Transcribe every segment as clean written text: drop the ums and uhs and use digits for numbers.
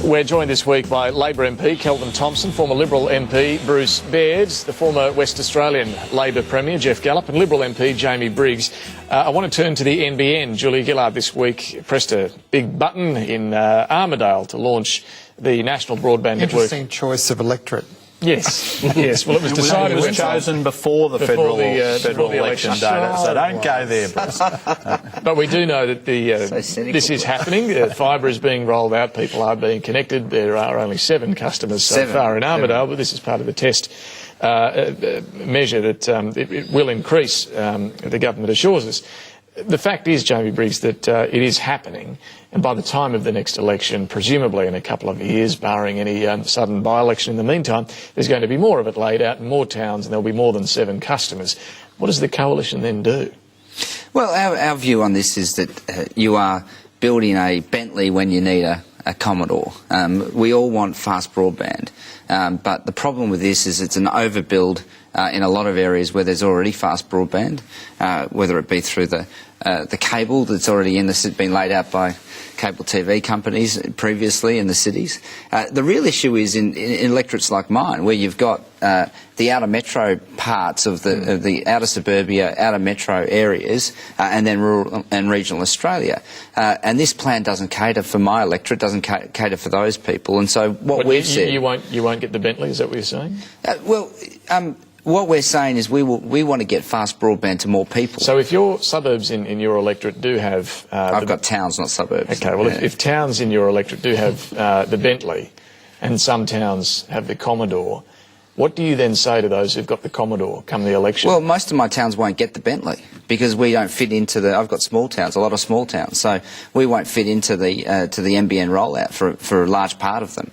We're joined this week by Labor MP Kelvin Thomson, former Liberal MP Bruce Baird, the former West Australian Labor Premier Jeff Gallop and Liberal MP Jamie Briggs. I want to turn to the NBN. Julia Gillard this week pressed a big button in Armidale to launch the National Broadband Network. Interesting choice of electorate. Yes, yes. Well, it was decided. It was chosen before the federal election day, so don't go there, Bruce. But we do know that this is happening. Fibre is being rolled out. People are being connected. There are only 7 customers so far in Armidale, but this is part of the test measure that it will increase. The government assures us. The fact is, Jamie Briggs, that it is happening, and by the time of the next election, presumably in a couple of years, barring any sudden by-election in the meantime, there's going to be more of it laid out in more towns, and there'll be more than 7 customers. What does the coalition then do? Well, our view on this is that you are building a Bentley when you need a Commodore. We all want fast broadband, but the problem with this is it's an overbuild in a lot of areas where there's already fast broadband, whether it be through the cable that's already been laid out by cable TV companies previously in the cities. The real issue is in electorates like mine, where you've got the outer metro parts of the outer suburbia, outer metro areas, and then rural and regional Australia. And this plan doesn't cater for my electorate, doesn't cater for those people. And so what we've said... You won't get the Bentley, is that what you're saying? What we're saying is we want to get fast broadband to more people. So if your suburbs in your electorate do have... I've got towns, not suburbs. Okay, well, if towns in your electorate do have the Bentley and some towns have the Commodore, what do you then say to those who've got the Commodore come the election? Well, most of my towns won't get the Bentley because we don't fit into the... I've got small towns, a lot of small towns, so we won't fit into the NBN rollout for a large part of them.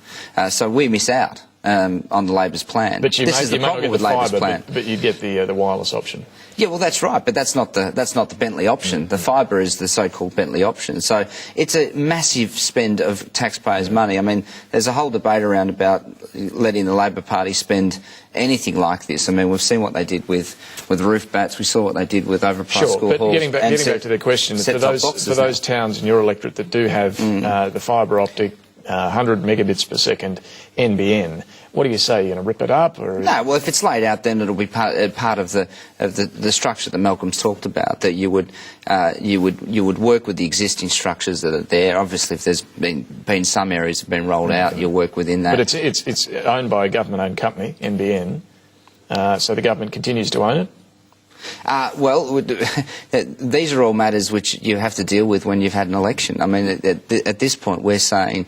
So we miss out on the Labor's plan. But this is the problem with Labor's plan. But you get the wireless option. Yeah, well, that's right, but that's not the Bentley option. The fibre is the so-called Bentley option. So it's a massive spend of taxpayers' money. I mean, there's a whole debate around about letting the Labor Party spend anything like this. I mean, we've seen what they did with roof bats. We saw what they did with overpriced school halls. But getting back to the question, for those towns in your electorate that do have the fibre optic 100 megabits per second NBN, what do you say? You're going to rip it up? Or? No, well, if it's laid out, then it'll be part of the structure that Malcolm's talked about. That you would work with the existing structures that are there. Obviously, if there's been some areas that have been rolled out, you'll work within that. But it's owned by a government-owned company, NBN, so the government continues to own it. Well, these are all matters which you have to deal with when you've had an election. I mean, at this point, we're saying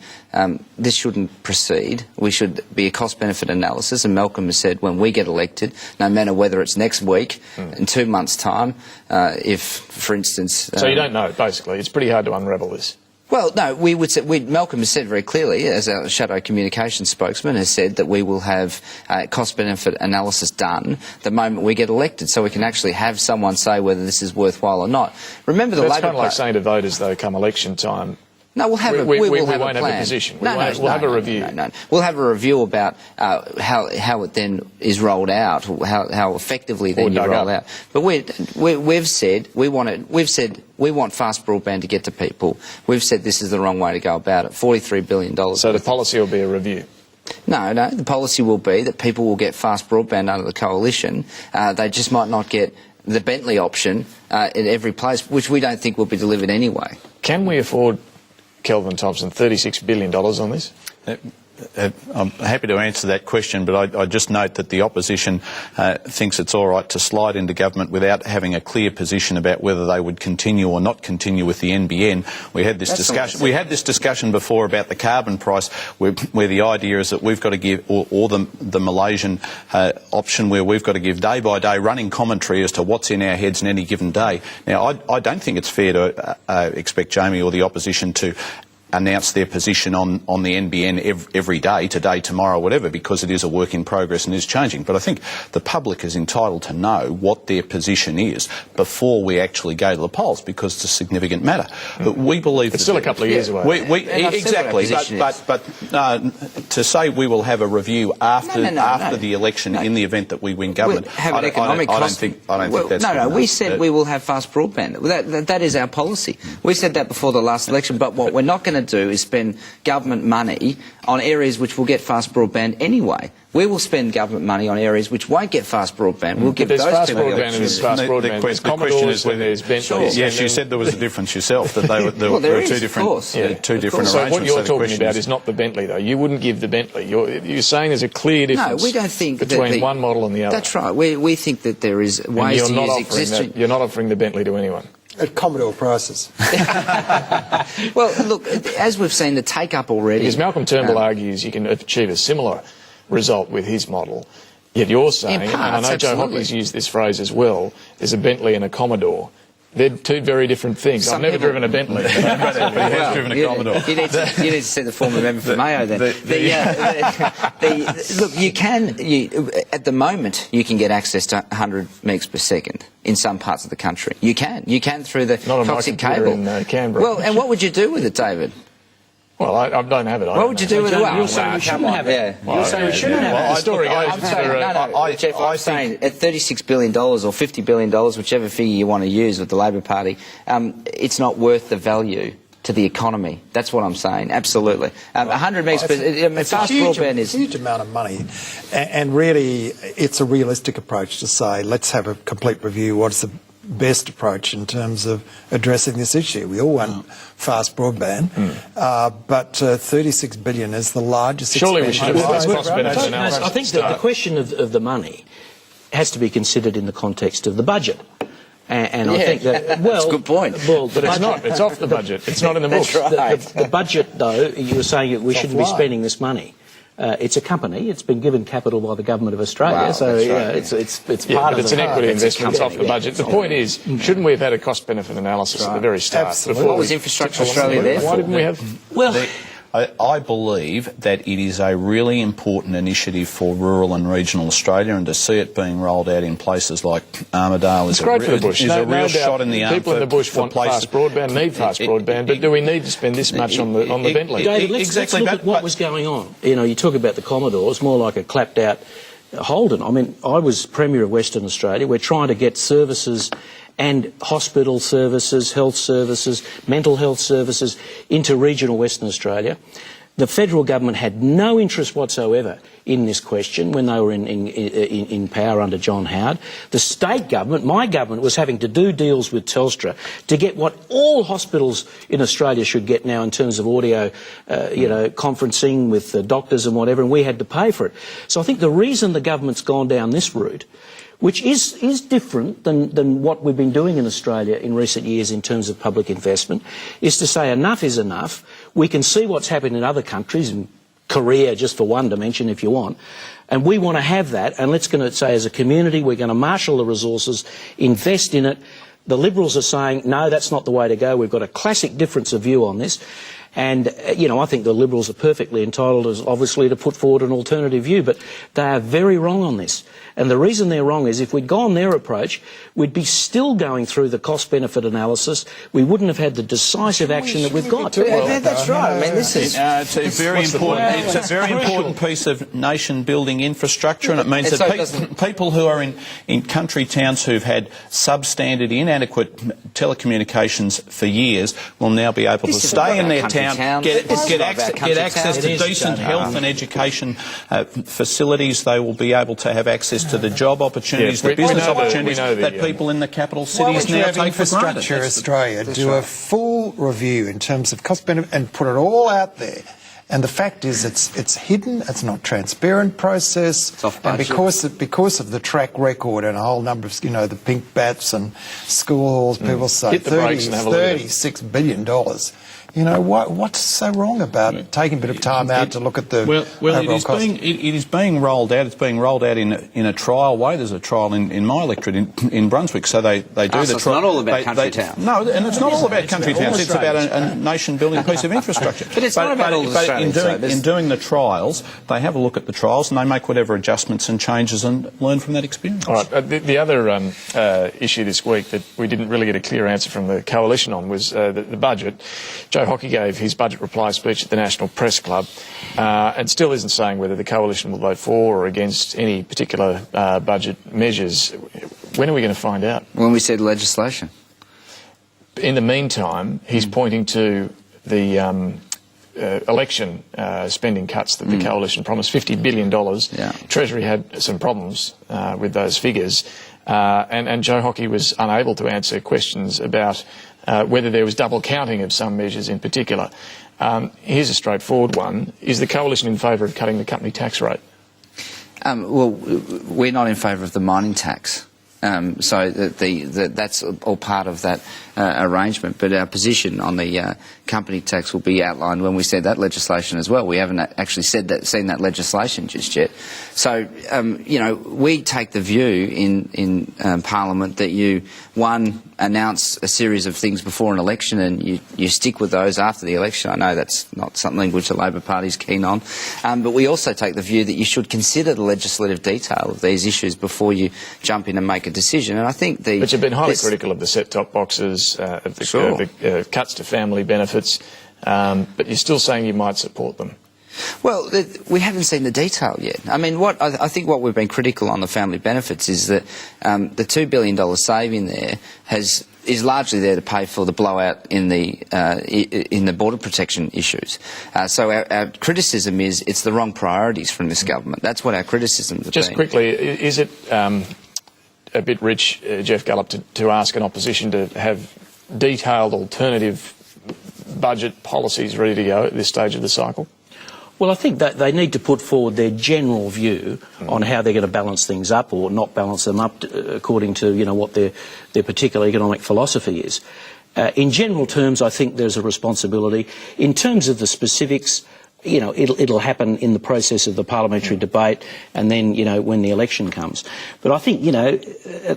this shouldn't proceed. We should be a cost-benefit analysis, and Malcolm has said when we get elected, no matter whether it's next week, in 2 months' time, if, for instance... So you don't know, basically. It's pretty hard to unravel this. Well, no, Malcolm has said very clearly, as our shadow communications spokesman has said, that we will have cost-benefit analysis done the moment we get elected, so we can actually have someone say whether this is worthwhile or not. Remember, the Labor... That's kind of like saying to voters, though, come election time... No, we'll have we won't have a position. We'll have a review. No. We'll have a review about how it then is rolled out, how effectively then you roll out. But we've said we want fast broadband to get to people. We've said this is the wrong way to go about it. $43 billion. So the policy will be a review. No. The policy will be that people will get fast broadband under the coalition. They just might not get the Bentley option in every place, which we don't think will be delivered anyway. Can we afford, Kelvin Thomson, $36 billion on this? I'm happy to answer that question, but I just note that the opposition thinks it's all right to slide into government without having a clear position about whether they would continue or not continue with the NBN. We had this discussion. We had this discussion before about the carbon price, where the idea is that we've got to give, or the Malaysian option, where we've got to give day-by-day running commentary as to what's in our heads on any given day. Now, I don't think it's fair to expect Jamie or the opposition to announce their position on the NBN every day, today, tomorrow, whatever, because it is a work in progress and is changing. But I think the public is entitled to know what their position is before we actually go to the polls, because it's a significant matter. But we believe it's still a couple of years away. Exactly, but to say we will have a review after the election in the event that we win government, I don't think that's... No, we said we will have fast broadband. That is our policy. We said that before the last election, but what we're not going to to do is spend government money on areas which will get fast broadband anyway. We will spend government money on areas which won't get fast broadband. We'll give those people the opportunity. There's fast broadband. There's Commodores and there's Bentleys. Yes, you said there was a difference yourself, that there were two different arrangements. So what you're talking about is not the Bentley, though. You wouldn't give the Bentley. You're saying there's a clear difference. No, we don't think between one model and the other. That's right. We think that there is ways to use existing. You're not offering the Bentley to anyone. At Commodore prices. Well, look, as we've seen, the take-up already... Because Malcolm Turnbull argues you can achieve a similar result with his model, yet you're saying, and I know Joe Hockey's used this phrase as well, there's a Bentley and a Commodore. They're two very different things. I've never driven a Bentley. He has driven a Commodore. You need to see the former member for Mayo then. Look, you can, at the moment, you can get access to 100 megs per second in some parts of the country. You can through the toxic cable. In Canberra. Well, and what would you do with it, David? Well, I don't have it. What would you do with it? You're saying we shouldn't have it. You're saying we shouldn't have it. The story goes... Jeff, I'm saying at $36 billion or $50 billion, whichever figure you want to use with the Labor Party, it's not worth the value to the economy. That's what I'm saying. Absolutely. 100 megs per... fast broadband is... a huge amount of money. And really, it's a realistic approach to say, let's have a complete review. What's the best approach in terms of addressing this issue? We all want fast broadband, but 36 billion is the largest. Surely we should have this cost-benefit analysis. I think that the question of the money has to be considered in the context of the budget. And I think that, well... That's a good point. Well, but it's not. It's off the budget. It's not in the books. That's right. The budget, though, you were saying that we shouldn't be spending this money. It's a company. It's been given capital by the government of Australia, wow, so right, it's part of it's an equity investment. It's off the budget. The point is, shouldn't we have had a cost-benefit analysis at the very start? Absolutely. What was Infrastructure Australia there for? Why didn't we have... Well, I believe that it is a really important initiative for rural and regional Australia, and to see it being rolled out in places like Armidale is great for the bush. Is a real shot in the arm. People in the bush want fast broadband, need fast broadband, but do we need to spend this much on the Bentley? David, let's look at what was going on. You know, you talk about the Commodores, more like a clapped-out Holden. I mean, I was Premier of Western Australia. We're trying to get services and hospital services, health services, mental health services into regional Western Australia. The federal government had no interest whatsoever in this question when they were in power under John Howard. The state government, my government, was having to do deals with Telstra to get what all hospitals in Australia should get now in terms of audio, conferencing with the doctors and whatever, and we had to pay for it. So I think the reason the government's gone down this route, which is different than what we've been doing in Australia in recent years in terms of public investment, is to say enough is enough. We can see what's happened in other countries, in Korea, just for one dimension, if you want, and we want to have that, and let's going to say as a community we're going to marshal the resources, invest in it. The Liberals are saying, no, that's not the way to go. We've got a classic difference of view on this. And, I think the Liberals are perfectly entitled, obviously, to put forward an alternative view, but they are very wrong on this. And the reason they're wrong is if we'd gone their approach, we'd be still going through the cost-benefit analysis. We wouldn't have had the decisive action that we've got. That's right. I mean, this is... It's a very important piece of nation-building infrastructure, and it means that people who are in country towns who've had substandard, inadequate telecommunications for years will now be able to stay in their town, get access to decent health and education facilities. They will be able to have access to the job opportunities, the business opportunities that people in the capital cities now take for granted. Infrastructure Australia do a full review in terms of cost benefit and put it all out there. And the fact is, it's hidden. It's not transparent process. It's off and budget. because of the track record and a whole number of the pink bats and school halls, people say $36 billion. What's so wrong about taking a bit of time out to look at the overall cost? It is being rolled out. It's being rolled out in a trial way. There's a trial in my electorate in Brunswick, so they do the trial. It's not all about country towns. No, and it's not all about country towns. It's about a nation-building piece of infrastructure. But it's not about all Australians. In doing the trials, they have a look at the trials and they make whatever adjustments and changes and learn from that experience. All right. The other issue this week that we didn't really get a clear answer from the coalition on was the budget. Joe Hockey gave his budget reply speech at the National Press Club and still isn't saying whether the coalition will vote for or against any particular budget measures. When are we going to find out? When we said legislation. In the meantime, he's pointing to the election spending cuts that the coalition promised, $50 billion. Yeah. Treasury had some problems with those figures, and Joe Hockey was unable to answer questions about whether there was double counting of some measures in particular. Here's a straightforward one. Is the coalition in favour of cutting the company tax rate? Well, we're not in favour of the mining tax. So that's all part of that arrangement. But our position on the company tax will be outlined when we see that legislation as well. We haven't actually seen that legislation just yet. So, you know, we take the view in Parliament that you, one, announce a series of things before an election and you stick with those after the election. I know that's not something which the Labor Party is keen on. But we also take the view that you should consider the legislative detail of these issues before you jump in and make a decision. And I think But you've been highly critical of the set-top boxes, of the cuts to family benefits, but you're still saying you might support them. Well, we haven't seen the detail yet. I mean, I think what we've been critical on the family benefits is that the $2 billion saving there is largely there to pay for the blowout in the border protection issues. So our criticism is it's the wrong priorities from this government. That's what our criticisms have Just been. quickly, is it a bit rich, Jeff Gallop, to ask an opposition to have detailed alternative budget policies ready to go at this stage of the cycle? Well, I think that they need to put forward their general view on how they're going to balance things up or not balance them up according to, you know, what their particular economic philosophy is. In general terms, I think there's a responsibility. In terms of the specifics, you know, it'll happen in the process of the parliamentary debate and then, you know, when the election comes. But I think, you know,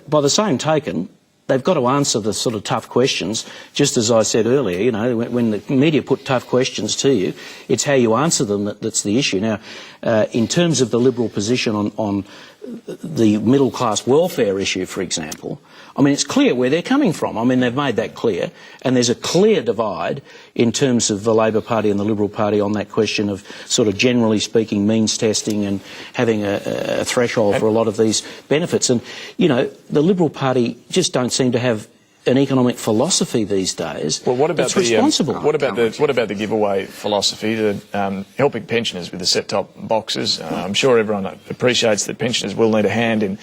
by the same token, they've got to answer the sort of tough questions, just as I said earlier. You know, when the media put tough questions to you, it's how you answer them that's the issue. Now, in terms of the Liberal position on the middle-class welfare issue, for example, I mean, it's clear where they're coming from. I mean, they've made that clear, and there's a clear divide in terms of the Labor Party and the Liberal Party on that question of sort of generally speaking means testing and having a threshold for a lot of these benefits. And, you know, the Liberal Party just don't seem to have an economic philosophy these days. Well, what about that's responsible? What about the giveaway philosophy, the helping pensioners with the set-top boxes? I'm sure everyone appreciates that pensioners will need a hand in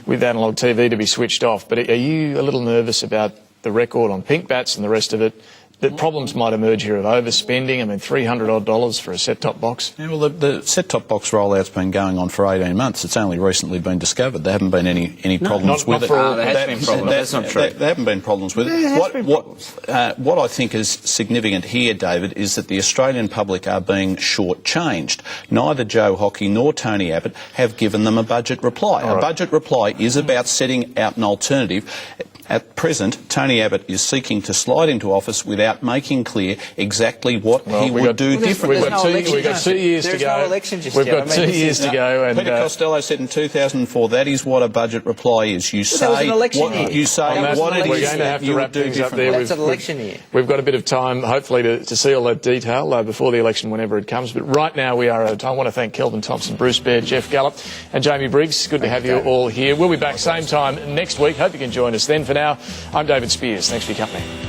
with analogue TV to be switched off. But are you a little nervous about the record on pink bats and the rest of it? That problems might emerge here of overspending. I mean, $300 for a set-top box. Yeah, well, the set-top box rollout's been going on for 18 months. It's only recently been discovered. There haven't been any problems with it. There has been problems. That's not true. There haven't been problems with it. What I think is significant here, David, is that the Australian public are being shortchanged. Neither Joe Hockey nor Tony Abbott have given them a budget reply. A budget reply is about setting out an alternative. At present, Tony Abbott is seeking to slide into office without making clear exactly what he would do differently. We've got 2 years to go. There's no election just We've yet. got 2 years to go. And Peter Costello said in 2004 that is what a budget reply is. You say what you say. What it we're is going to have that to you wrap would do things up differently. there. That's an election year. We've got a bit of time, hopefully, to see all that detail before the election, whenever it comes. But right now we are out of time. I want to thank Kelvin Thomson, Bruce Baird, Jeff Gallop and Jamie Briggs. Good to have you all here. We'll be back same time next week. Hope you can join us then. For now, I'm David Spears. Thanks for your company.